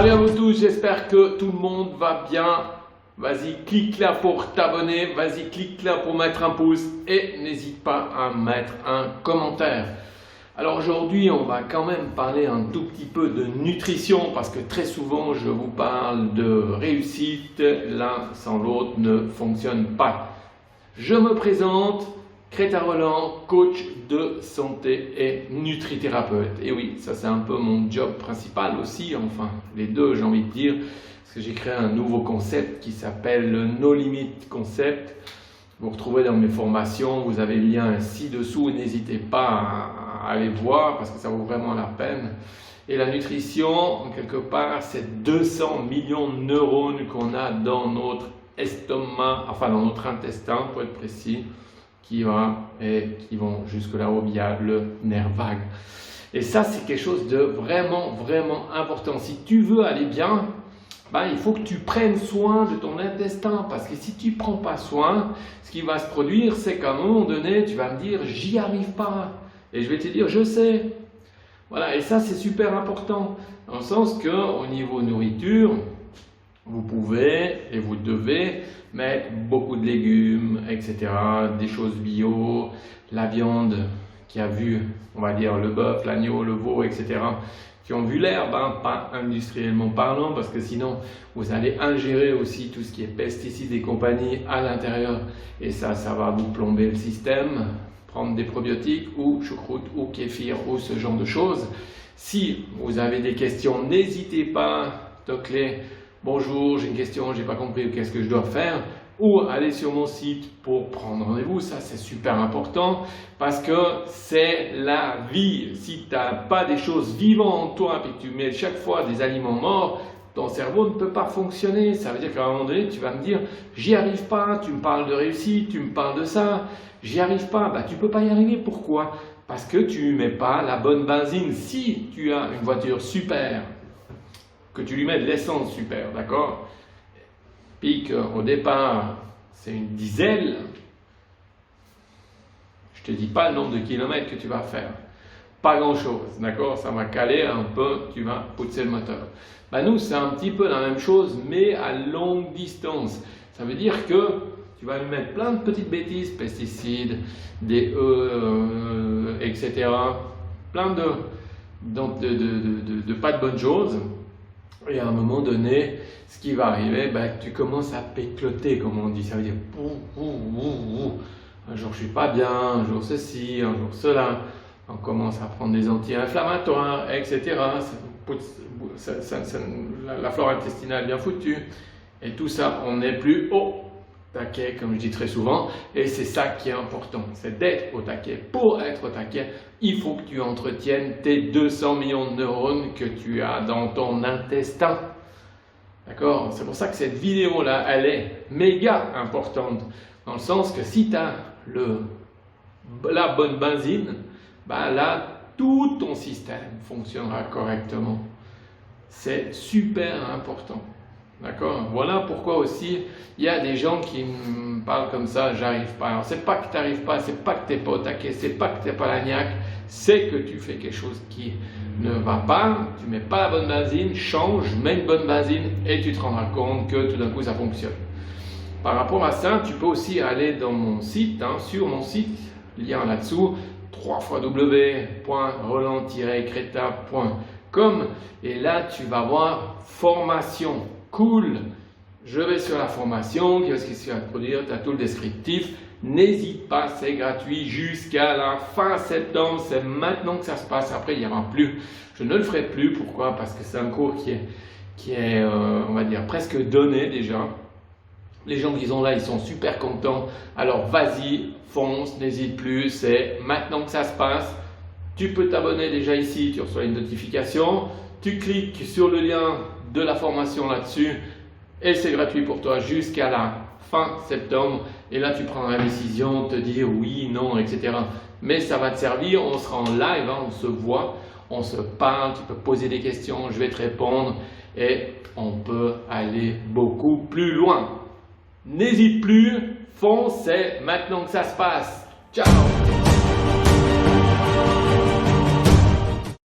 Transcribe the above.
Salut à vous tous, j'espère que tout le monde va bien. Vas-y, clique là pour t'abonner, vas-y, clique là pour mettre un pouce et n'hésite pas à mettre un commentaire. Alors aujourd'hui, on va quand même parler un tout petit peu de nutrition parce que très souvent, je vous parle de réussite, l'un sans l'autre ne fonctionne pas. Je me présente, Crétin Roland, coach de santé et nutrithérapeute. Et oui, ça c'est un peu mon job principal aussi, enfin les deux j'ai envie de dire, parce que j'ai créé un nouveau concept qui s'appelle le No Limit Concept. Vous retrouvez dans mes formations, vous avez le lien ci-dessous, n'hésitez pas à aller voir parce que ça vaut vraiment la peine. Et la nutrition, quelque part, c'est 200 millions de neurones qu'on a dans notre estomac, enfin dans notre intestin pour être précis, qui vont jusque là-haut via le nerf vague. Et ça, c'est quelque chose de vraiment important. Si tu veux aller bien, il faut que tu prennes soin de ton intestin, parce que si tu ne prends pas soin, ce qui va se produire, c'est qu'à un moment donné, tu vas me dire « j'y arrive pas ». Et je vais te dire « je sais ». Voilà, et ça, c'est super important, dans le sens qu'au niveau nourriture, vous pouvez et vous devez mettre beaucoup de légumes, etc., des choses bio, la viande qui a vu, on va dire, le bœuf, l'agneau, le veau, etc., qui ont vu l'herbe, pas industriellement parlant, parce que sinon, vous allez ingérer aussi tout ce qui est pesticides et compagnie à l'intérieur, et ça va vous plomber le système, prendre des probiotiques, ou choucroute, ou kéfir, ou ce genre de choses. Si vous avez des questions, n'hésitez pas, toc-les. Bonjour, j'ai une question, j'ai pas compris, qu'est-ce que je dois faire? Ou aller sur mon site pour prendre rendez-vous, ça c'est super important parce que c'est la vie. Si tu n'as pas des choses vivantes en toi et que tu mets chaque fois des aliments morts, ton cerveau ne peut pas fonctionner. Ça veut dire qu'à un moment donné, tu vas me dire « j'y arrive pas, tu me parles de réussite, tu me parles de ça, j'y arrive pas ». Tu ne peux pas y arriver, pourquoi? Parce que tu ne mets pas la bonne benzine. Si tu as une voiture super, que tu lui mets de l'essence super, d'accord? Puis qu'au départ, c'est une diesel, je ne te dis pas le nombre de kilomètres que tu vas faire. Pas grand-chose, d'accord? Ça va caler un peu, tu vas pousser le moteur. Nous, c'est un petit peu la même chose, mais à longue distance. Ça veut dire que tu vas lui mettre plein de petites bêtises, pesticides, des etc. Plein de pas de bonnes choses. Et à un moment donné, ce qui va arriver, tu commences à pécloter, comme on dit. Ça veut dire, un jour je suis pas bien, un jour ceci, un jour cela. On commence à prendre des anti-inflammatoires, etc. La flore intestinale est bien foutue. Et tout ça, on n'est plus au taquet, comme je dis très souvent. Et c'est ça qui est important, c'est d'être au taquet. Pour être au taquet, il faut que tu entretiennes tes 200 millions de neurones que tu as dans ton intestin. D'accord? C'est pour ça que cette vidéo-là, elle est méga importante. Dans le sens que si tu as la bonne benzine, là, tout ton système fonctionnera correctement. C'est super important. D'accord? Voilà pourquoi aussi il y a des gens qui me parlent comme ça, j'arrive pas. Alors c'est pas que tu n'arrives pas, c'est pas que tu n'es pas au taquet, c'est pas que tu n'es pas l'agnac, c'est que tu fais quelque chose qui ne va pas, tu mets pas la bonne benzine, change, mets une bonne benzine et tu te rendras compte que tout d'un coup ça fonctionne. Par rapport à ça, tu peux aussi aller dans mon site, sur mon site, lien là-dessous, www.roland-creta.com et là tu vas voir formation. Cool, je vais sur la formation, qu'est-ce qui va te produire, tu as tout le descriptif, n'hésite pas, c'est gratuit jusqu'à la fin septembre, c'est maintenant que ça se passe, après il n'y aura plus, je ne le ferai plus, pourquoi? Parce que c'est un cours qui est on va dire, presque donné déjà, les gens qui sont là, ils sont super contents, alors vas-y, fonce, n'hésite plus, c'est maintenant que ça se passe, tu peux t'abonner déjà ici, tu reçois une notification, tu cliques sur le lien de la formation là-dessus et c'est gratuit pour toi jusqu'à la fin septembre et là tu prendras la décision de te dire oui, non, etc. Mais ça va te servir, on sera en live, on se voit, on se parle, tu peux poser des questions, je vais te répondre et on peut aller beaucoup plus loin. N'hésite plus, fonce, c'est maintenant que ça se passe. Ciao!